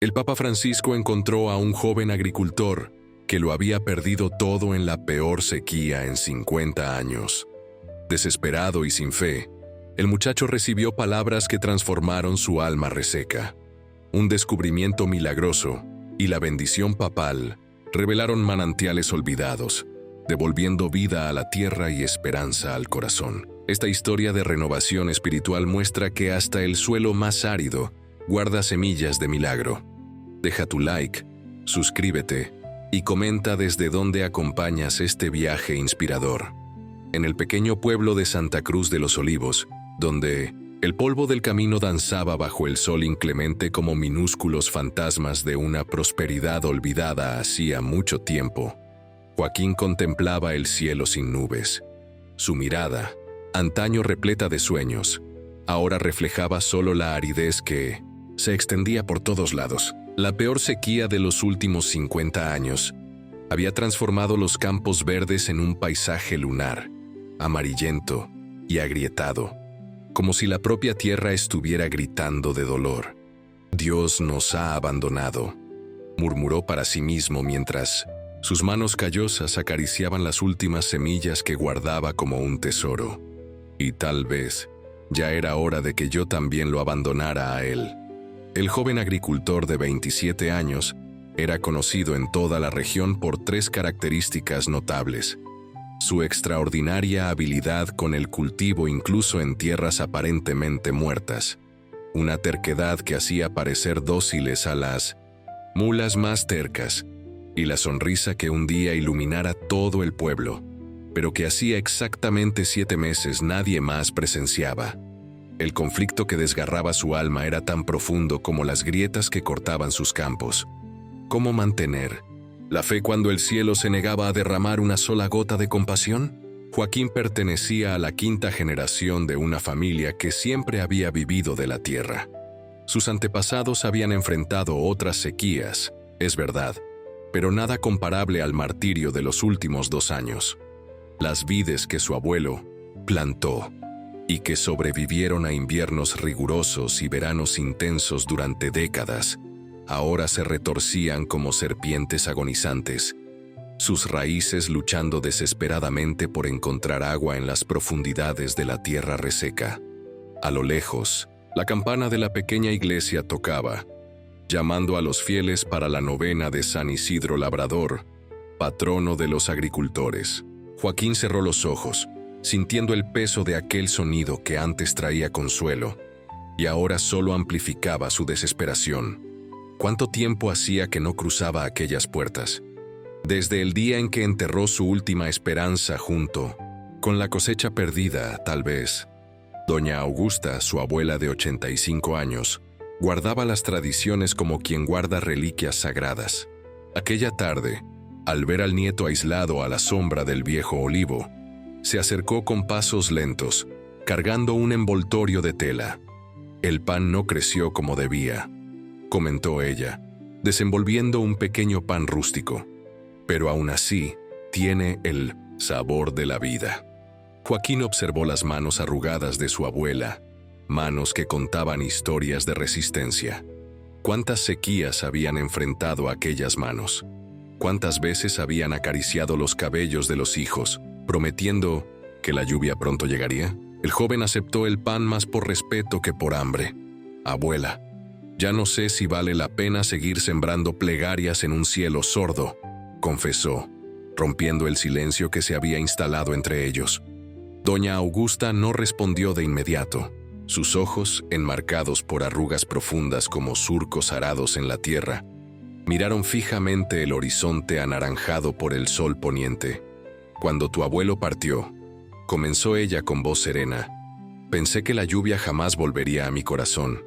El Papa Francisco encontró a un joven agricultor que lo había perdido todo en la peor sequía en 50 años. Desesperado y sin fe, el muchacho recibió palabras que transformaron su alma reseca. Un descubrimiento milagroso y la bendición papal revelaron manantiales olvidados, devolviendo vida a la tierra y esperanza al corazón. Esta historia de renovación espiritual muestra que hasta el suelo más árido guarda semillas de milagro. Deja tu like, suscríbete y comenta desde dónde acompañas este viaje inspirador. En el pequeño pueblo de Santa Cruz de los Olivos, donde el polvo del camino danzaba bajo el sol inclemente como minúsculos fantasmas de una prosperidad olvidada hacía mucho tiempo, Joaquín contemplaba el cielo sin nubes. Su mirada, antaño repleta de sueños, ahora reflejaba solo la aridez que se extendía por todos lados. La peor sequía de los últimos 50 años había transformado los campos verdes en un paisaje lunar, amarillento y agrietado, como si la propia tierra estuviera gritando de dolor. «Dios nos ha abandonado», murmuró para sí mismo mientras sus manos callosas acariciaban las últimas semillas que guardaba como un tesoro. Y tal vez ya era hora de que yo también lo abandonara a él. El joven agricultor de 27 años era conocido en toda la región por 3 características notables: su extraordinaria habilidad con el cultivo incluso en tierras aparentemente muertas, una terquedad que hacía parecer dóciles a las mulas más tercas, y la sonrisa que un día iluminara todo el pueblo, pero que hacía exactamente 7 meses nadie más presenciaba. El conflicto que desgarraba su alma era tan profundo como las grietas que cortaban sus campos. ¿Cómo mantener la fe cuando el cielo se negaba a derramar una sola gota de compasión? Joaquín pertenecía a la 5ª generación de una familia que siempre había vivido de la tierra. Sus antepasados habían enfrentado otras sequías, es verdad, pero nada comparable al martirio de los últimos 2 años. Las vides que su abuelo plantó y que sobrevivieron a inviernos rigurosos y veranos intensos durante décadas, ahora se retorcían como serpientes agonizantes, sus raíces luchando desesperadamente por encontrar agua en las profundidades de la tierra reseca. A lo lejos, la campana de la pequeña iglesia tocaba, llamando a los fieles para la novena de San Isidro Labrador, patrono de los agricultores. Joaquín cerró los ojos, sintiendo el peso de aquel sonido que antes traía consuelo, y ahora solo amplificaba su desesperación. ¿Cuánto tiempo hacía que no cruzaba aquellas puertas? Desde el día en que enterró su última esperanza junto con la cosecha perdida, tal vez. Doña Augusta, su abuela de 85 años, guardaba las tradiciones como quien guarda reliquias sagradas. Aquella tarde, al ver al nieto aislado a la sombra del viejo olivo, se acercó con pasos lentos, cargando un envoltorio de tela. «El pan no creció como debía», comentó ella, desenvolviendo un pequeño pan rústico. «Pero aún así, tiene el sabor de la vida». Joaquín observó las manos arrugadas de su abuela, manos que contaban historias de resistencia. ¿Cuántas sequías habían enfrentado aquellas manos? ¿Cuántas veces habían acariciado los cabellos de los hijos, prometiendo que la lluvia pronto llegaría? El joven aceptó el pan más por respeto que por hambre. «Abuela, ya no sé si vale la pena seguir sembrando plegarias en un cielo sordo», confesó, rompiendo el silencio que se había instalado entre ellos. Doña Augusta no respondió de inmediato. Sus ojos, enmarcados por arrugas profundas como surcos arados en la tierra, miraron fijamente el horizonte anaranjado por el sol poniente. «Cuando tu abuelo partió», comenzó ella con voz serena, «pensé que la lluvia jamás volvería a mi corazón.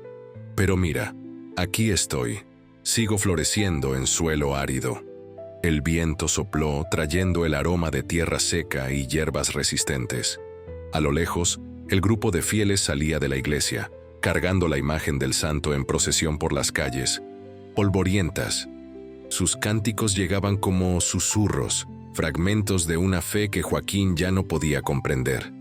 Pero mira, aquí estoy, sigo floreciendo en suelo árido». El viento sopló, trayendo el aroma de tierra seca y hierbas resistentes. A lo lejos, el grupo de fieles salía de la iglesia, cargando la imagen del santo en procesión por las calles, polvorientas. Sus cánticos llegaban como susurros, fragmentos de una fe que Joaquín ya no podía comprender.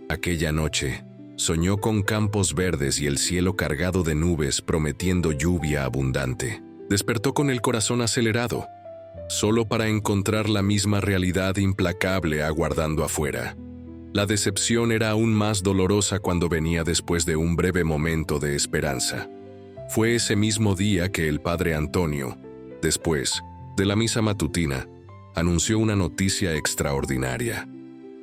Aquella noche, soñó con campos verdes y el cielo cargado de nubes prometiendo lluvia abundante. Despertó con el corazón acelerado, solo para encontrar la misma realidad implacable aguardando afuera. La decepción era aún más dolorosa cuando venía después de un breve momento de esperanza. Fue ese mismo día que el padre Antonio, después de la misa matutina, anunció una noticia extraordinaria.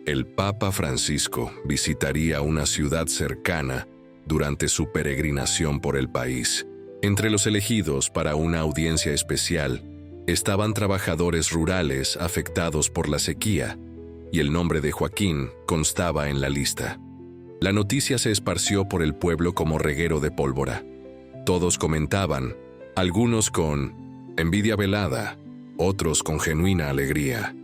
El Papa Francisco visitaría una ciudad cercana durante su peregrinación por el país. Entre los elegidos para una audiencia especial estaban trabajadores rurales afectados por la sequía, y el nombre de Joaquín constaba en la lista. La noticia se esparció por el pueblo como reguero de pólvora. Todos comentaban, algunos con envidia velada, otros con genuina alegría.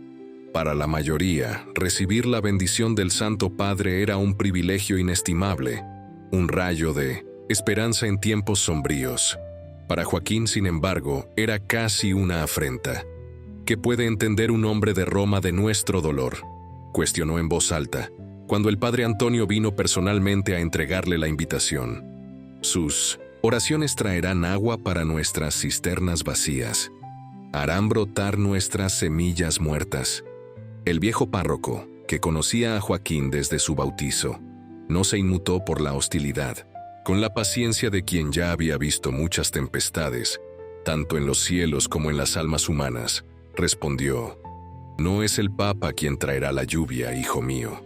Para la mayoría, recibir la bendición del Santo Padre era un privilegio inestimable, un rayo de esperanza en tiempos sombríos. Para Joaquín, sin embargo, era casi una afrenta. ¿Qué puede entender un hombre de Roma de nuestro dolor?, cuestionó en voz alta, cuando el padre Antonio vino personalmente a entregarle la invitación. Sus oraciones traerán agua para nuestras cisternas vacías, harán brotar nuestras semillas muertas. El viejo párroco, que conocía a Joaquín desde su bautizo, no se inmutó por la hostilidad. Con la paciencia de quien ya había visto muchas tempestades, tanto en los cielos como en las almas humanas, respondió: «No es el Papa quien traerá la lluvia, hijo mío.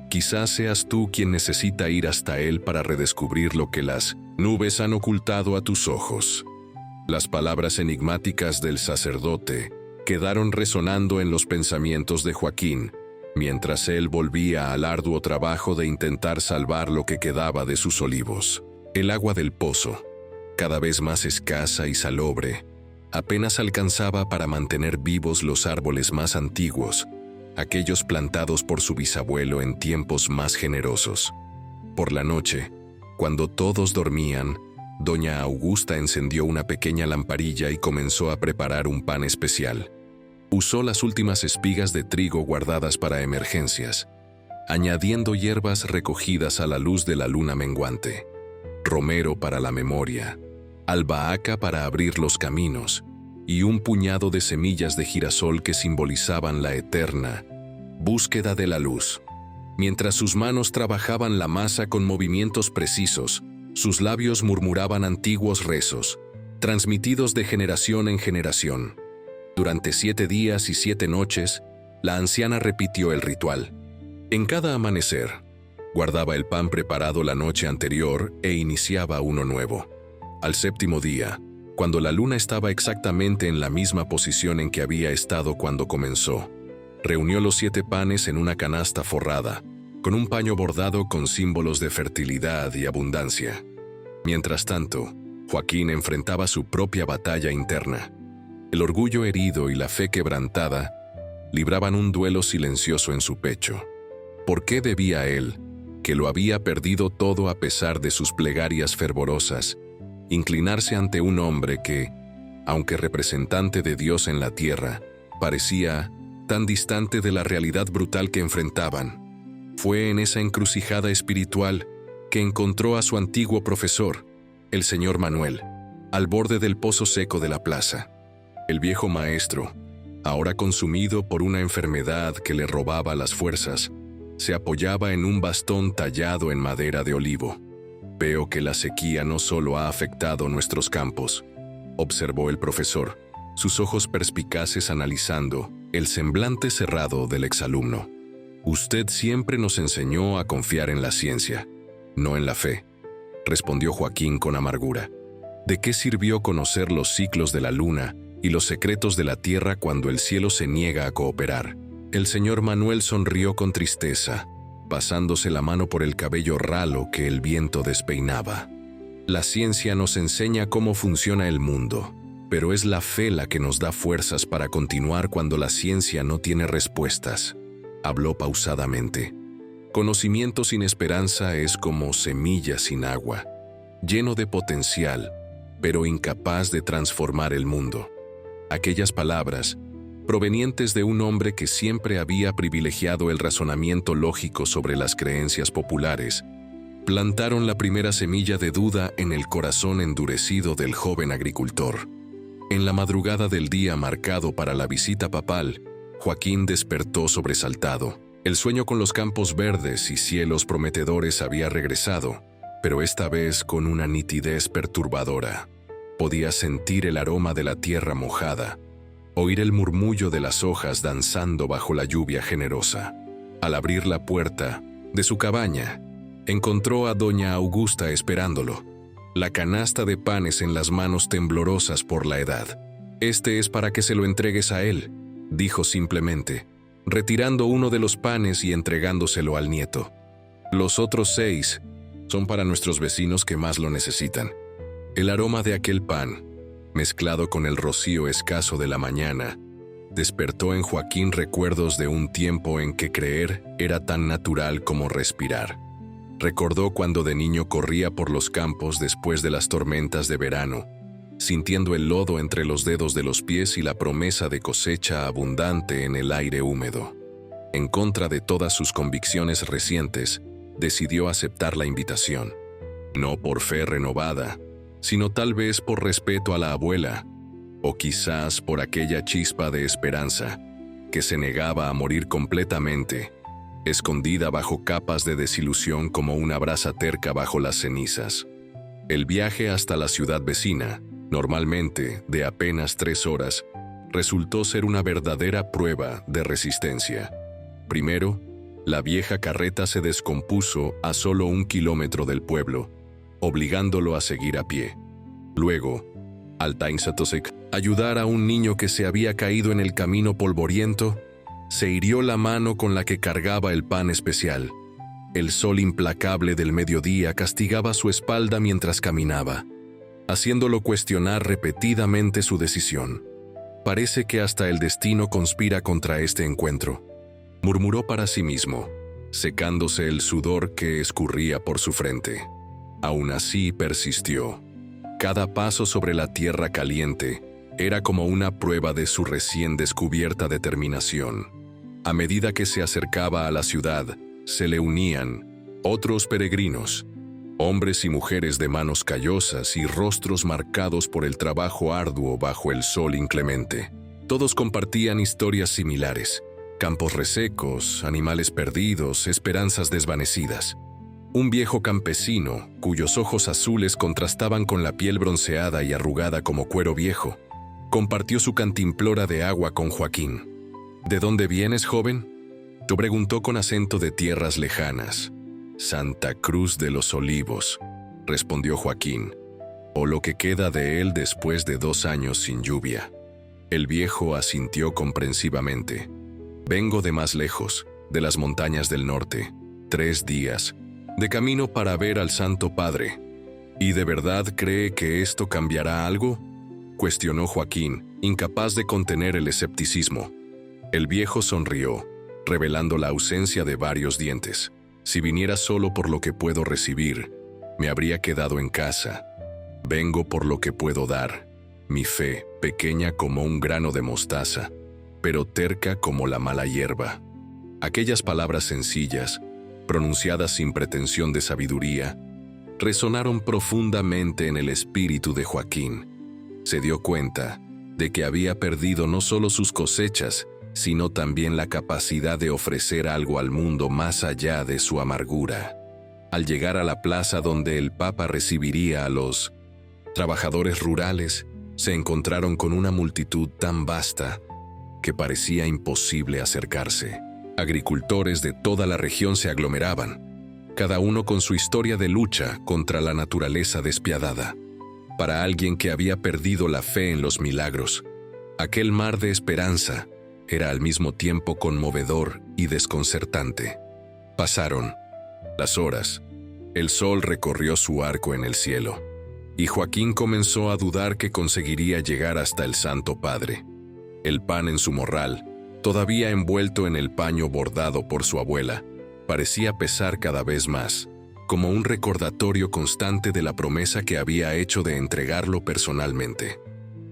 Quizás seas tú quien necesita ir hasta él para redescubrir lo que las nubes han ocultado a tus ojos». Las palabras enigmáticas del sacerdote quedaron resonando en los pensamientos de Joaquín, mientras él volvía al arduo trabajo de intentar salvar lo que quedaba de sus olivos. El agua del pozo, cada vez más escasa y salobre, apenas alcanzaba para mantener vivos los árboles más antiguos, aquellos plantados por su bisabuelo en tiempos más generosos. Por la noche, cuando todos dormían, doña Augusta encendió una pequeña lamparilla y comenzó a preparar un pan especial. Usó las últimas espigas de trigo guardadas para emergencias, añadiendo hierbas recogidas a la luz de la luna menguante, romero para la memoria, albahaca para abrir los caminos y un puñado de semillas de girasol que simbolizaban la eterna búsqueda de la luz. Mientras sus manos trabajaban la masa con movimientos precisos, sus labios murmuraban antiguos rezos, transmitidos de generación en generación. Durante 7 días y 7 noches, la anciana repitió el ritual. En cada amanecer, guardaba el pan preparado la noche anterior e iniciaba uno nuevo. Al 7º día, cuando la luna estaba exactamente en la misma posición en que había estado cuando comenzó, reunió los 7 panes en una canasta forrada, con un paño bordado con símbolos de fertilidad y abundancia. Mientras tanto, Joaquín enfrentaba su propia batalla interna. El orgullo herido y la fe quebrantada libraban un duelo silencioso en su pecho. ¿Por qué debía él, que lo había perdido todo a pesar de sus plegarias fervorosas, inclinarse ante un hombre que, aunque representante de Dios en la tierra, parecía tan distante de la realidad brutal que enfrentaban? Fue en esa encrucijada espiritual que encontró a su antiguo profesor, el señor Manuel, al borde del pozo seco de la plaza. El viejo maestro, ahora consumido por una enfermedad que le robaba las fuerzas, se apoyaba en un bastón tallado en madera de olivo. «Veo que la sequía no solo ha afectado nuestros campos», observó el profesor, sus ojos perspicaces analizando el semblante cerrado del exalumno. «Usted siempre nos enseñó a confiar en la ciencia, no en la fe», respondió Joaquín con amargura. «¿De qué sirvió conocer los ciclos de la luna y los secretos de la tierra cuando el cielo se niega a cooperar?» El señor Manuel sonrió con tristeza, pasándose la mano por el cabello ralo que el viento despeinaba. «La ciencia nos enseña cómo funciona el mundo, pero es la fe la que nos da fuerzas para continuar cuando la ciencia no tiene respuestas», habló pausadamente. «Conocimiento sin esperanza es como semilla sin agua, lleno de potencial, pero incapaz de transformar el mundo». Aquellas palabras, provenientes de un hombre que siempre había privilegiado el razonamiento lógico sobre las creencias populares, plantaron la primera semilla de duda en el corazón endurecido del joven agricultor. En la madrugada del día marcado para la visita papal, Joaquín despertó sobresaltado. El sueño con los campos verdes y cielos prometedores había regresado, pero esta vez con una nitidez perturbadora. Podía sentir el aroma de la tierra mojada, oír el murmullo de las hojas danzando bajo la lluvia generosa. Al abrir la puerta de su cabaña, encontró a doña Augusta esperándolo, la canasta de panes en las manos temblorosas por la edad. «Este es para que se lo entregues a él», dijo simplemente, retirando uno de los panes y entregándoselo al nieto. «Los otros 6 son para nuestros vecinos que más lo necesitan». El aroma de aquel pan, mezclado con el rocío escaso de la mañana, despertó en Joaquín recuerdos de un tiempo en que creer era tan natural como respirar. Recordó cuando de niño corría por los campos después de las tormentas de verano, sintiendo el lodo entre los dedos de los pies y la promesa de cosecha abundante en el aire húmedo. En contra de todas sus convicciones recientes, decidió aceptar la invitación. No por fe renovada, sino tal vez por respeto a la abuela, o quizás por aquella chispa de esperanza que se negaba a morir completamente, escondida bajo capas de desilusión como una brasa terca bajo las cenizas. El viaje hasta la ciudad vecina, normalmente de apenas 3 horas, resultó ser una verdadera prueba de resistencia. Primero, la vieja carreta se descompuso a solo 1 kilómetro del pueblo, obligándolo a seguir a pie. Luego, al ayudar a un niño que se había caído en el camino polvoriento, se hirió la mano con la que cargaba el pan especial. El sol implacable del mediodía castigaba su espalda mientras caminaba, haciéndolo cuestionar repetidamente su decisión. «Parece que hasta el destino conspira contra este encuentro», murmuró para sí mismo, secándose el sudor que escurría por su frente. Aún así persistió. Cada paso sobre la tierra caliente era como una prueba de su recién descubierta determinación. A medida que se acercaba a la ciudad, se le unían otros peregrinos, hombres y mujeres de manos callosas y rostros marcados por el trabajo arduo bajo el sol inclemente. Todos compartían historias similares: campos resecos, animales perdidos, esperanzas desvanecidas. Un viejo campesino, cuyos ojos azules contrastaban con la piel bronceada y arrugada como cuero viejo, compartió su cantimplora de agua con Joaquín. «¿De dónde vienes, joven?», preguntó con acento de tierras lejanas. «Santa Cruz de los Olivos», respondió Joaquín, «o lo que queda de él después de 2 años sin lluvia». El viejo asintió comprensivamente. «Vengo de más lejos, de las montañas del norte, 3 días, de camino para ver al Santo Padre». «¿Y de verdad cree que esto cambiará algo?», cuestionó Joaquín, incapaz de contener el escepticismo. El viejo sonrió, revelando la ausencia de varios dientes. «Si viniera solo por lo que puedo recibir, me habría quedado en casa. Vengo por lo que puedo dar, mi fe, pequeña como un grano de mostaza, pero terca como la mala hierba». Aquellas palabras sencillas, pronunciadas sin pretensión de sabiduría, resonaron profundamente en el espíritu de Joaquín. Se dio cuenta de que había perdido no solo sus cosechas, sino también la capacidad de ofrecer algo al mundo más allá de su amargura. Al llegar a la plaza donde el Papa recibiría a los trabajadores rurales, se encontraron con una multitud tan vasta que parecía imposible acercarse. Agricultores de toda la región se aglomeraban, cada uno con su historia de lucha contra la naturaleza despiadada. Para alguien que había perdido la fe en los milagros, aquel mar de esperanza era al mismo tiempo conmovedor y desconcertante. Pasaron las horas, el sol recorrió su arco en el cielo, y Joaquín comenzó a dudar que conseguiría llegar hasta el Santo Padre. El pan en su morral, todavía envuelto en el paño bordado por su abuela, parecía pesar cada vez más, como un recordatorio constante de la promesa que había hecho de entregarlo personalmente.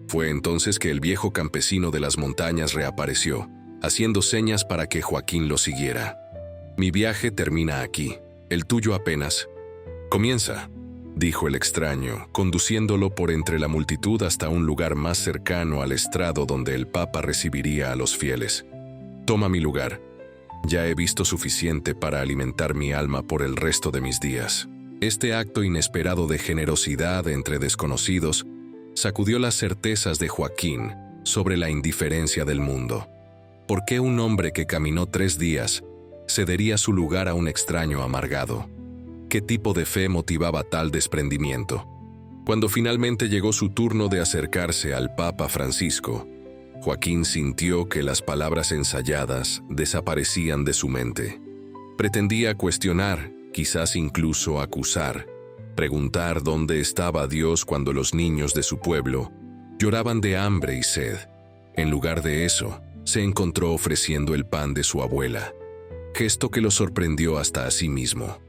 Fue entonces que el viejo campesino de las montañas reapareció, haciendo señas para que Joaquín lo siguiera. «Mi viaje termina aquí, el tuyo apenas comienza», dijo el extraño, conduciéndolo por entre la multitud hasta un lugar más cercano al estrado donde el Papa recibiría a los fieles. «Toma mi lugar. Ya he visto suficiente para alimentar mi alma por el resto de mis días». Este acto inesperado de generosidad entre desconocidos sacudió las certezas de Joaquín sobre la indiferencia del mundo. ¿Por qué un hombre que caminó 3 días cedería su lugar a un extraño amargado? ¿Qué tipo de fe motivaba tal desprendimiento? Cuando finalmente llegó su turno de acercarse al Papa Francisco, Joaquín sintió que las palabras ensayadas desaparecían de su mente. Pretendía cuestionar, quizás incluso acusar, preguntar dónde estaba Dios cuando los niños de su pueblo lloraban de hambre y sed. En lugar de eso, se encontró ofreciendo el pan de su abuela, gesto que lo sorprendió hasta a sí mismo.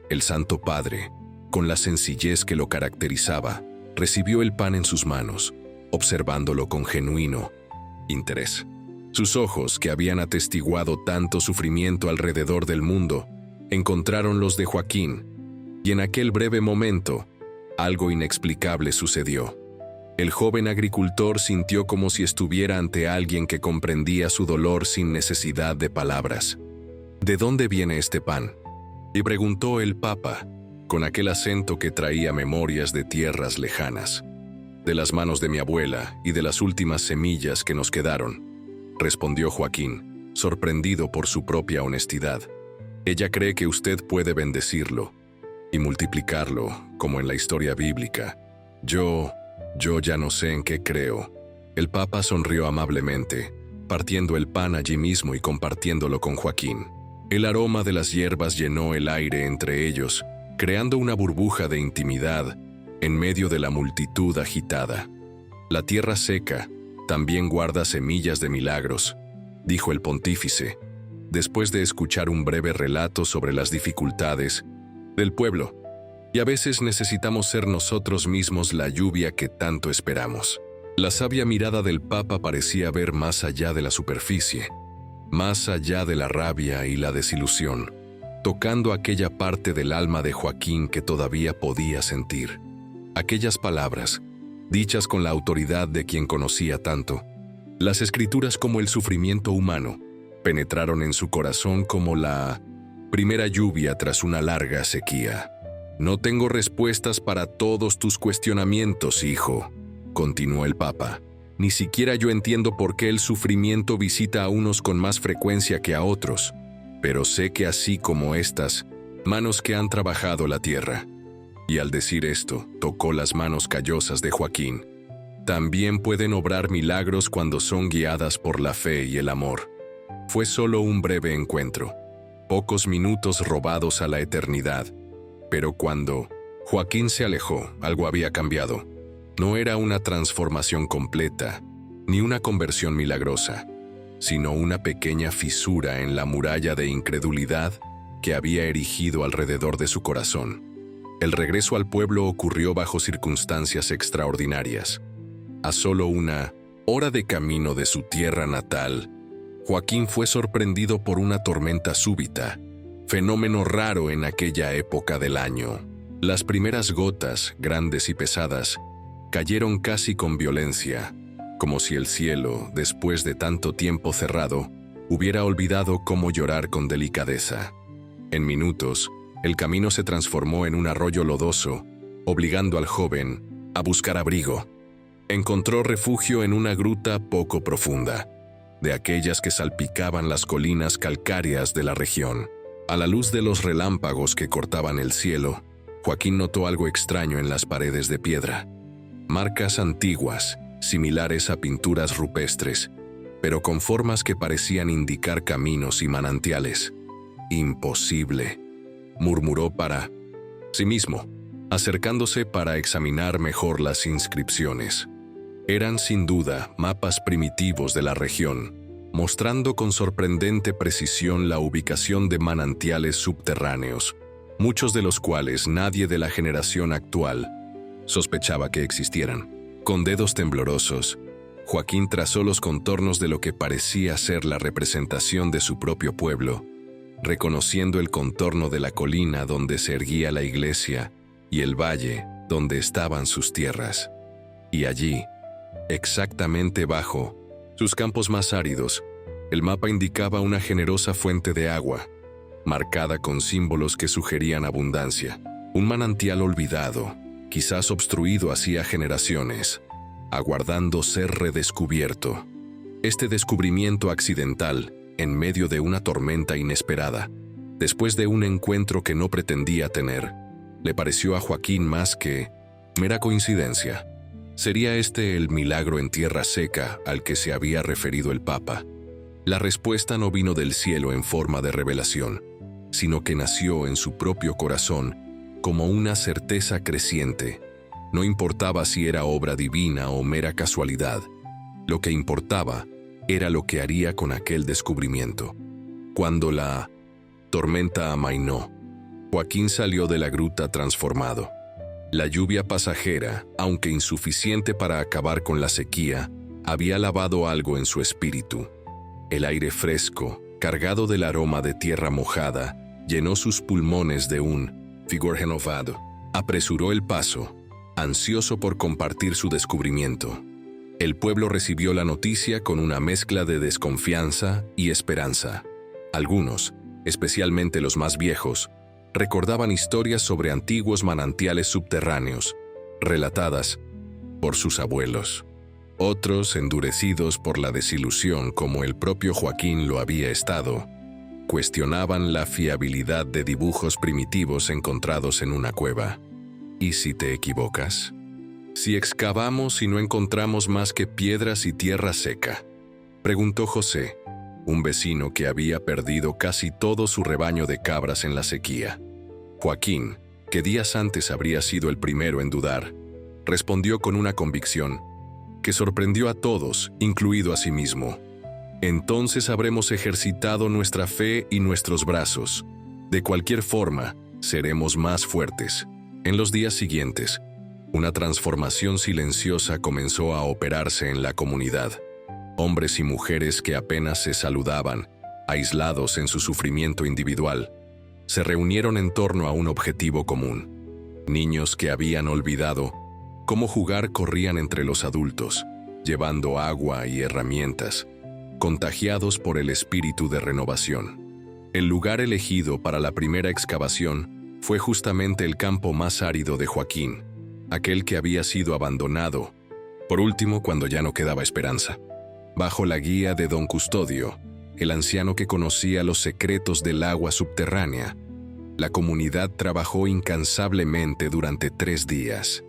El Santo Padre, con la sencillez que lo caracterizaba, recibió el pan en sus manos, observándolo con genuino interés. Sus ojos, que habían atestiguado tanto sufrimiento alrededor del mundo, encontraron los de Joaquín, y en aquel breve momento, algo inexplicable sucedió. El joven agricultor sintió como si estuviera ante alguien que comprendía su dolor sin necesidad de palabras. «¿De dónde viene este pan?», le preguntó el Papa, con aquel acento que traía memorias de tierras lejanas. «De las manos de mi abuela y de las últimas semillas que nos quedaron», respondió Joaquín, sorprendido por su propia honestidad. «Ella cree que usted puede bendecirlo y multiplicarlo, como en la historia bíblica. Yo ya no sé en qué creo». El Papa sonrió amablemente, partiendo el pan allí mismo y compartiéndolo con Joaquín. El aroma de las hierbas llenó el aire entre ellos, creando una burbuja de intimidad en medio de la multitud agitada. «La tierra seca también guarda semillas de milagros», dijo el pontífice, después de escuchar un breve relato sobre las dificultades del pueblo. «Y a veces necesitamos ser nosotros mismos la lluvia que tanto esperamos». La sabia mirada del Papa parecía ver más allá de la superficie, más allá de la rabia y la desilusión, tocando aquella parte del alma de Joaquín que todavía podía sentir. Aquellas palabras, dichas con la autoridad de quien conocía tanto, las escrituras como el sufrimiento humano, penetraron en su corazón como la primera lluvia tras una larga sequía. «No tengo respuestas para todos tus cuestionamientos, hijo», continuó el Papa. «Ni siquiera yo entiendo por qué el sufrimiento visita a unos con más frecuencia que a otros, pero sé que así como estas manos que han trabajado la tierra». Y al decir esto, tocó las manos callosas de Joaquín. «También pueden obrar milagros cuando son guiadas por la fe y el amor». Fue solo un breve encuentro, pocos minutos robados a la eternidad, pero cuando Joaquín se alejó, algo había cambiado. No era una transformación completa, ni una conversión milagrosa, sino una pequeña fisura en la muralla de incredulidad que había erigido alrededor de su corazón. El regreso al pueblo ocurrió bajo circunstancias extraordinarias. A solo una hora de camino de su tierra natal, Joaquín fue sorprendido por una tormenta súbita, fenómeno raro en aquella época del año. Las primeras gotas, grandes y pesadas, cayeron casi con violencia, como si el cielo, después de tanto tiempo cerrado, hubiera olvidado cómo llorar con delicadeza. En minutos, el camino se transformó en un arroyo lodoso, obligando al joven a buscar abrigo. Encontró refugio en una gruta poco profunda, de aquellas que salpicaban las colinas calcáreas de la región. A la luz de los relámpagos que cortaban el cielo, Joaquín notó algo extraño en las paredes de piedra. Marcas antiguas, similares a pinturas rupestres, pero con formas que parecían indicar caminos y manantiales. «Imposible», murmuró para sí mismo, acercándose para examinar mejor las inscripciones. Eran sin duda mapas primitivos de la región, mostrando con sorprendente precisión la ubicación de manantiales subterráneos, muchos de los cuales nadie de la generación actual sospechaba que existieran. Con dedos temblorosos, Joaquín trazó los contornos de lo que parecía ser la representación de su propio pueblo, reconociendo el contorno de la colina donde se erguía la iglesia y el valle donde estaban sus tierras. Y allí, exactamente bajo sus campos más áridos, el mapa indicaba una generosa fuente de agua, marcada con símbolos que sugerían abundancia. Un manantial olvidado, quizás obstruido hacía generaciones, aguardando ser redescubierto. Este descubrimiento accidental, en medio de una tormenta inesperada, después de un encuentro que no pretendía tener, le pareció a Joaquín más que mera coincidencia. ¿Sería este el milagro en tierra seca al que se había referido el Papa? La respuesta no vino del cielo en forma de revelación, sino que nació en su propio corazón como una certeza creciente. No importaba si era obra divina o mera casualidad. Lo que importaba era lo que haría con aquel descubrimiento. Cuando la tormenta amainó, Joaquín salió de la gruta transformado. La lluvia pasajera, aunque insuficiente para acabar con la sequía, había lavado algo en su espíritu. El aire fresco, cargado del aroma de tierra mojada, llenó sus pulmones de un vigor renovado. Apresuró el paso, ansioso por compartir su descubrimiento. El pueblo recibió la noticia con una mezcla de desconfianza y esperanza. Algunos, especialmente los más viejos, recordaban historias sobre antiguos manantiales subterráneos, relatadas por sus abuelos. Otros, endurecidos por la desilusión como el propio Joaquín lo había estado, cuestionaban la fiabilidad de dibujos primitivos encontrados en una cueva. ¿Y si te equivocas? ¿Si excavamos y no encontramos más que piedras y tierra seca?, preguntó José, un vecino que había perdido casi todo su rebaño de cabras en la sequía. Joaquín, que días antes habría sido el primero en dudar, respondió con una convicción que sorprendió a todos, incluido a sí mismo. Entonces habremos ejercitado nuestra fe y nuestros brazos. De cualquier forma, seremos más fuertes. En los días siguientes, una transformación silenciosa comenzó a operarse en la comunidad. Hombres y mujeres que apenas se saludaban, aislados en su sufrimiento individual, se reunieron en torno a un objetivo común. Niños que habían olvidado cómo jugar corrían entre los adultos, llevando agua y herramientas, contagiados por el espíritu de renovación. El lugar elegido para la primera excavación fue justamente el campo más árido de Joaquín, aquel que había sido abandonado, por último cuando ya no quedaba esperanza. Bajo la guía de don Custodio, el anciano que conocía los secretos del agua subterránea, la comunidad trabajó incansablemente durante 3 días.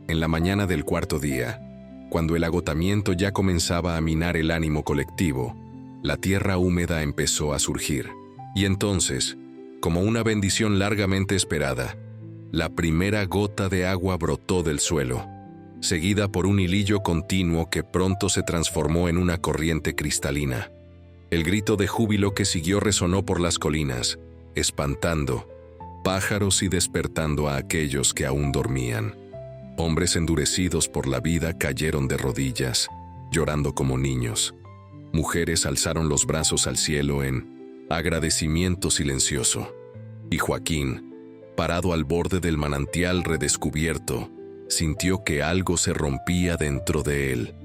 En la mañana del cuarto día, cuando el agotamiento ya comenzaba a minar el ánimo colectivo, la tierra húmeda empezó a surgir. Y entonces, como una bendición largamente esperada, la primera gota de agua brotó del suelo, seguida por un hilillo continuo que pronto se transformó en una corriente cristalina. El grito de júbilo que siguió resonó por las colinas, espantando pájaros y despertando a aquellos que aún dormían. Hombres endurecidos por la vida cayeron de rodillas, llorando como niños. Mujeres alzaron los brazos al cielo en agradecimiento silencioso. Y Joaquín, parado al borde del manantial redescubierto, sintió que algo se rompía dentro de él,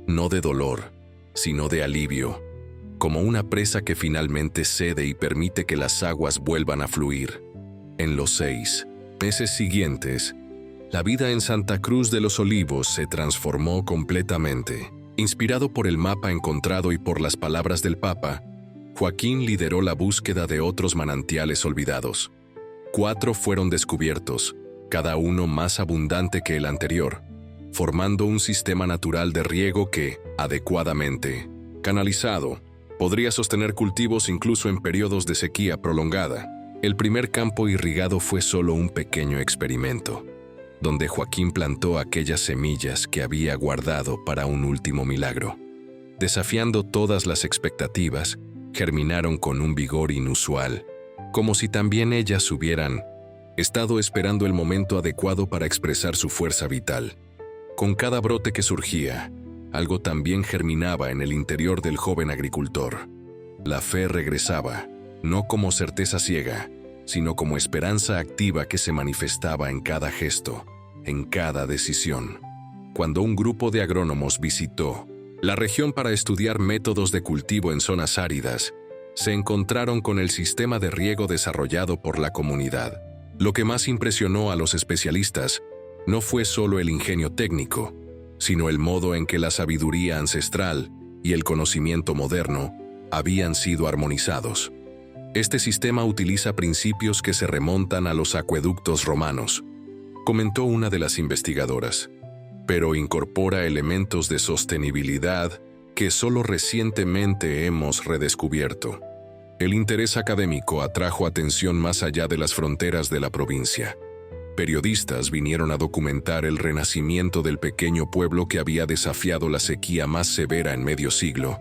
no de dolor, sino de alivio, como una presa que finalmente cede y permite que las aguas vuelvan a fluir. En los 6 meses siguientes, la vida en Santa Cruz de los Olivos se transformó completamente. Inspirado por el mapa encontrado y por las palabras del Papa, Joaquín lideró la búsqueda de otros manantiales olvidados. 4 fueron descubiertos, cada uno más abundante que el anterior, formando un sistema natural de riego que, adecuadamente canalizado, podría sostener cultivos incluso en periodos de sequía prolongada. El primer campo irrigado fue solo un pequeño experimento, donde Joaquín plantó aquellas semillas que había guardado para un último milagro. Desafiando todas las expectativas, germinaron con un vigor inusual, como si también ellas hubieran estado esperando el momento adecuado para expresar su fuerza vital. Con cada brote que surgía, algo también germinaba en el interior del joven agricultor. La fe regresaba, no como certeza ciega, sino como esperanza activa que se manifestaba en cada gesto, en cada decisión. Cuando un grupo de agrónomos visitó la región para estudiar métodos de cultivo en zonas áridas, se encontraron con el sistema de riego desarrollado por la comunidad. Lo que más impresionó a los especialistas no fue solo el ingenio técnico, sino el modo en que la sabiduría ancestral y el conocimiento moderno habían sido armonizados. Este sistema utiliza principios que se remontan a los acueductos romanos, comentó una de las investigadoras, pero incorpora elementos de sostenibilidad que solo recientemente hemos redescubierto. El interés académico atrajo atención más allá de las fronteras de la provincia. Periodistas vinieron a documentar el renacimiento del pequeño pueblo que había desafiado la sequía más severa en medio siglo.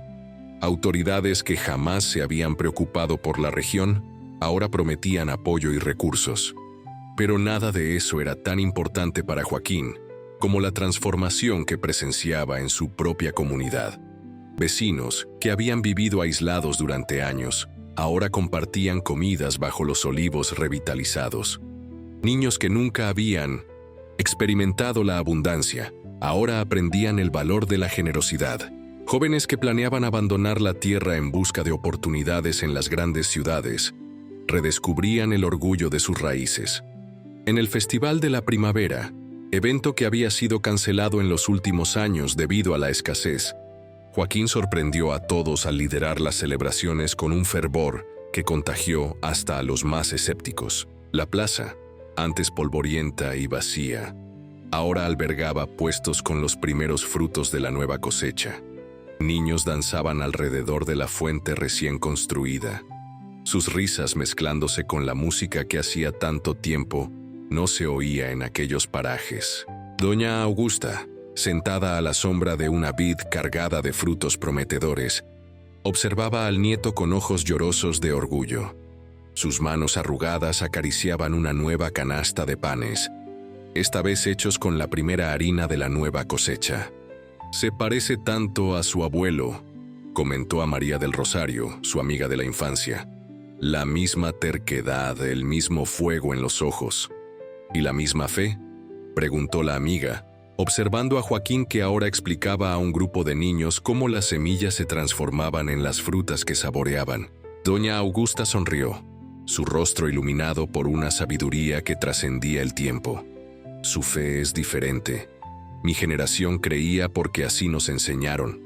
Autoridades que jamás se habían preocupado por la región, ahora prometían apoyo y recursos. Pero nada de eso era tan importante para Joaquín como la transformación que presenciaba en su propia comunidad. Vecinos que habían vivido aislados durante años, ahora compartían comidas bajo los olivos revitalizados. Niños que nunca habían experimentado la abundancia, ahora aprendían el valor de la generosidad. Jóvenes que planeaban abandonar la tierra en busca de oportunidades en las grandes ciudades, redescubrían el orgullo de sus raíces. En el Festival de la Primavera, evento que había sido cancelado en los últimos años debido a la escasez, Joaquín sorprendió a todos al liderar las celebraciones con un fervor que contagió hasta a los más escépticos. La plaza, antes polvorienta y vacía, ahora albergaba puestos con los primeros frutos de la nueva cosecha. Niños danzaban alrededor de la fuente recién construida, sus risas mezclándose con la música que hacía tanto tiempo no se oía en aquellos parajes. Doña Augusta, sentada a la sombra de una vid cargada de frutos prometedores, observaba al nieto con ojos llorosos de orgullo. Sus manos arrugadas acariciaban una nueva canasta de panes, esta vez hechos con la primera harina de la nueva cosecha. «Se parece tanto a su abuelo», comentó a María del Rosario, su amiga de la infancia. «La misma terquedad, el mismo fuego en los ojos». «¿Y la misma fe?», preguntó la amiga, observando a Joaquín que ahora explicaba a un grupo de niños cómo las semillas se transformaban en las frutas que saboreaban. Doña Augusta sonrió, su rostro iluminado por una sabiduría que trascendía el tiempo. «Su fe es diferente. Mi generación creía porque así nos enseñaron.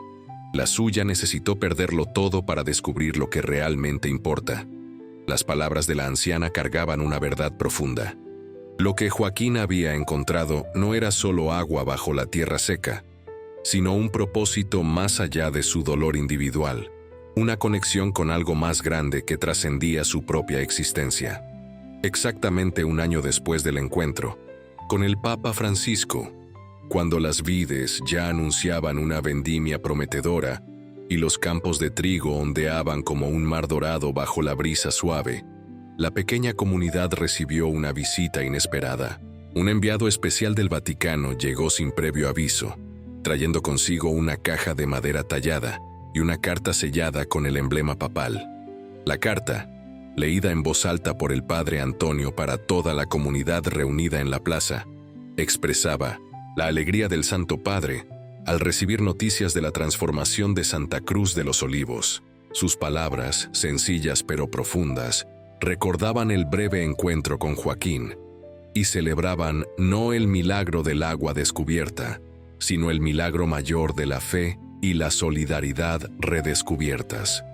La suya necesitó perderlo todo para descubrir lo que realmente importa». Las palabras de la anciana cargaban una verdad profunda. Lo que Joaquín había encontrado no era solo agua bajo la tierra seca, sino un propósito más allá de su dolor individual, una conexión con algo más grande que trascendía su propia existencia. Exactamente un año después del encuentro, con el Papa Francisco, cuando las vides ya anunciaban una vendimia prometedora y los campos de trigo ondeaban como un mar dorado bajo la brisa suave, la pequeña comunidad recibió una visita inesperada. Un enviado especial del Vaticano llegó sin previo aviso, trayendo consigo una caja de madera tallada y una carta sellada con el emblema papal. La carta, leída en voz alta por el padre Antonio para toda la comunidad reunida en la plaza, expresaba la alegría del Santo Padre al recibir noticias de la transformación de Santa Cruz de los Olivos. Sus palabras, sencillas pero profundas, recordaban el breve encuentro con Joaquín y celebraban no el milagro del agua descubierta, sino el milagro mayor de la fe y la solidaridad redescubiertas.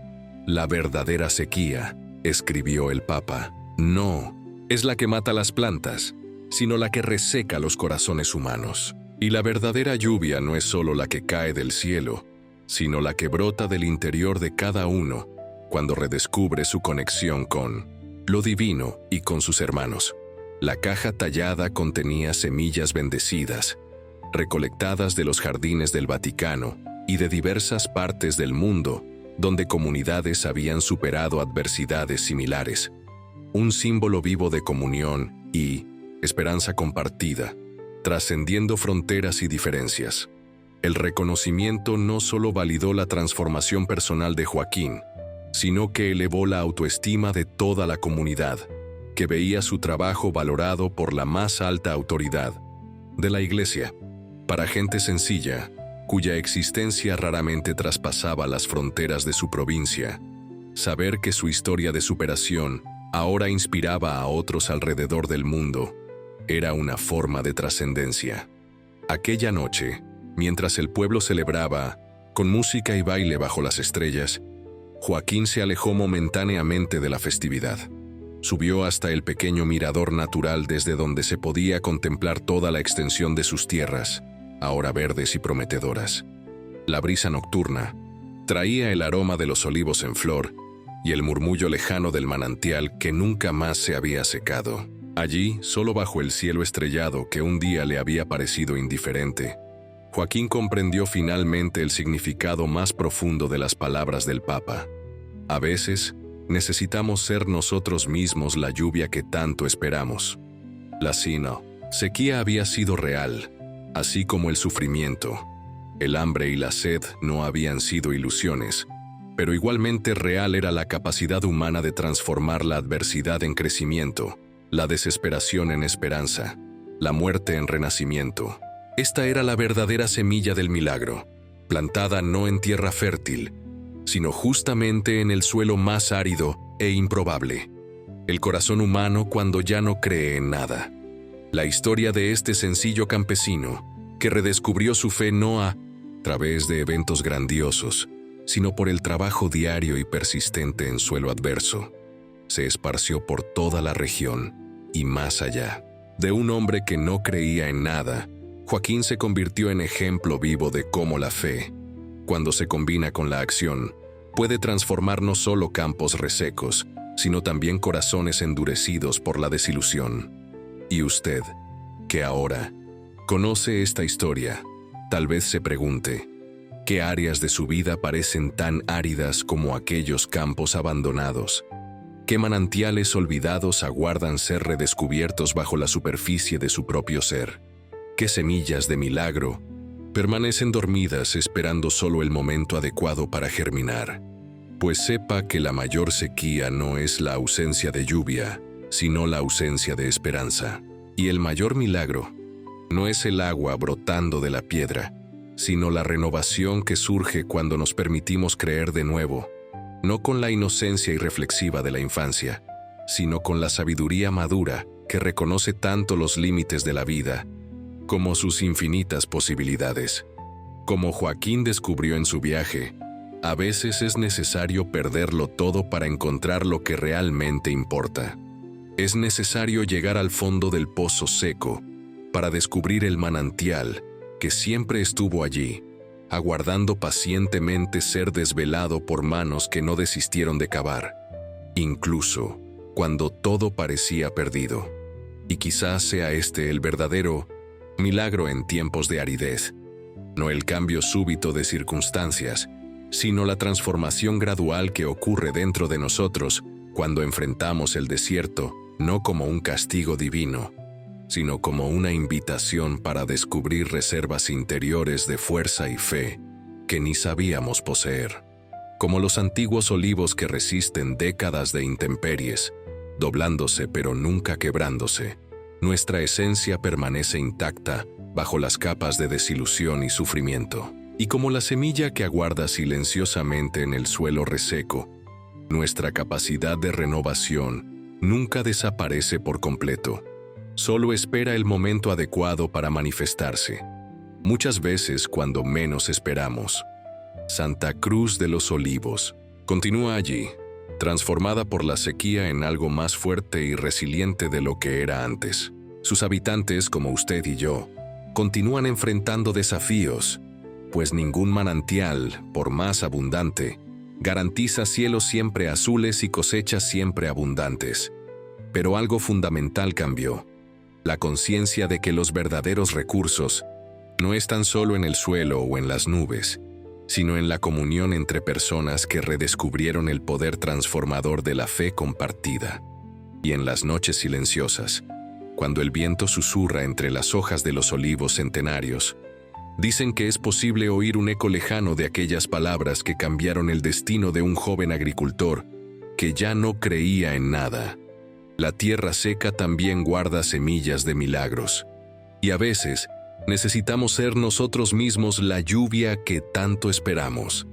La verdadera sequía, escribió el Papa, no es la que mata las plantas, sino la que reseca los corazones humanos. Y la verdadera lluvia no es solo la que cae del cielo, sino la que brota del interior de cada uno cuando redescubre su conexión con lo divino y con sus hermanos. La caja tallada contenía semillas bendecidas, recolectadas de los jardines del Vaticano y de diversas partes del mundo, donde comunidades habían superado adversidades similares. Un símbolo vivo de comunión y esperanza compartida, trascendiendo fronteras y diferencias. El reconocimiento no solo validó la transformación personal de Joaquín, sino que elevó la autoestima de toda la comunidad, que veía su trabajo valorado por la más alta autoridad. de la iglesia, para gente sencilla, cuya existencia raramente traspasaba las fronteras de su provincia. Saber que su historia de superación ahora inspiraba a otros alrededor del mundo era una forma de trascendencia. Aquella noche, mientras el pueblo celebraba, con música y baile bajo las estrellas, Joaquín se alejó momentáneamente de la festividad. Subió hasta el pequeño mirador natural desde donde se podía contemplar toda la extensión de sus tierras, ahora verdes y prometedoras. La brisa nocturna traía el aroma de los olivos en flor y el murmullo lejano del manantial que nunca más se había secado. Allí, solo bajo el cielo estrellado que un día le había parecido indiferente, Joaquín comprendió finalmente el significado más profundo de las palabras del Papa. A veces, necesitamos ser nosotros mismos la lluvia que tanto esperamos. La sequía había sido real, así como el sufrimiento. El hambre y la sed no habían sido ilusiones, pero igualmente real era la capacidad humana de transformar la adversidad en crecimiento, la desesperación en esperanza, la muerte en renacimiento. Esta era la verdadera semilla del milagro, plantada no en tierra fértil, sino justamente en el suelo más árido e improbable, el corazón humano cuando ya no cree en nada. La historia de este sencillo campesino, que redescubrió su fe no a través de eventos grandiosos, sino por el trabajo diario y persistente en suelo adverso, se esparció por toda la región y más allá. De un hombre que no creía en nada, Joaquín se convirtió en ejemplo vivo de cómo la fe, cuando se combina con la acción, puede transformar no solo campos resecos, sino también corazones endurecidos por la desilusión. Y usted, que ahora conoce esta historia, tal vez se pregunte, ¿qué áreas de su vida parecen tan áridas como aquellos campos abandonados? ¿Qué manantiales olvidados aguardan ser redescubiertos bajo la superficie de su propio ser? ¿Qué semillas de milagro permanecen dormidas esperando solo el momento adecuado para germinar? Pues sepa que la mayor sequía no es la ausencia de lluvia, sino la ausencia de esperanza. Y el mayor milagro no es el agua brotando de la piedra, sino la renovación que surge cuando nos permitimos creer de nuevo, no con la inocencia irreflexiva de la infancia, sino con la sabiduría madura que reconoce tanto los límites de la vida como sus infinitas posibilidades. Como Joaquín descubrió en su viaje, a veces es necesario perderlo todo para encontrar lo que realmente importa. Es necesario llegar al fondo del pozo seco para descubrir el manantial que siempre estuvo allí, aguardando pacientemente ser desvelado por manos que no desistieron de cavar, incluso cuando todo parecía perdido. Y quizás sea este el verdadero milagro en tiempos de aridez, no el cambio súbito de circunstancias, sino la transformación gradual que ocurre dentro de nosotros cuando enfrentamos el desierto, no como un castigo divino, sino como una invitación para descubrir reservas interiores de fuerza y fe que ni sabíamos poseer. Como los antiguos olivos que resisten décadas de intemperies, doblándose pero nunca quebrándose, nuestra esencia permanece intacta bajo las capas de desilusión y sufrimiento. Y como la semilla que aguarda silenciosamente en el suelo reseco, nuestra capacidad de renovación nunca desaparece por completo. Solo espera el momento adecuado para manifestarse, muchas veces cuando menos esperamos. Santa Cruz de los Olivos continúa allí, transformada por la sequía en algo más fuerte y resiliente de lo que era antes. Sus habitantes, como usted y yo, continúan enfrentando desafíos, pues ningún manantial, por más abundante, garantiza cielos siempre azules y cosechas siempre abundantes. Pero algo fundamental cambió: la conciencia de que los verdaderos recursos no están solo en el suelo o en las nubes, sino en la comunión entre personas que redescubrieron el poder transformador de la fe compartida. Y en las noches silenciosas, cuando el viento susurra entre las hojas de los olivos centenarios, dicen que es posible oír un eco lejano de aquellas palabras que cambiaron el destino de un joven agricultor que ya no creía en nada. La tierra seca también guarda semillas de milagros, Y a veces, necesitamos ser nosotros mismos la lluvia que tanto esperamos.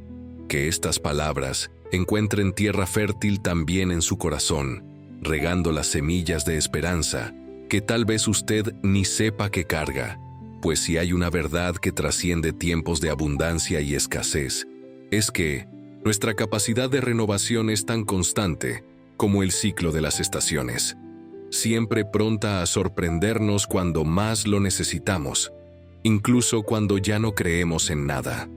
Que estas palabras encuentren tierra fértil también en su corazón, regando las semillas de esperanza, que tal vez usted ni sepa que carga, pues si hay una verdad que trasciende tiempos de abundancia y escasez, es que nuestra capacidad de renovación es tan constante como el ciclo de las estaciones, siempre pronta a sorprendernos cuando más lo necesitamos, incluso cuando ya no creemos en nada.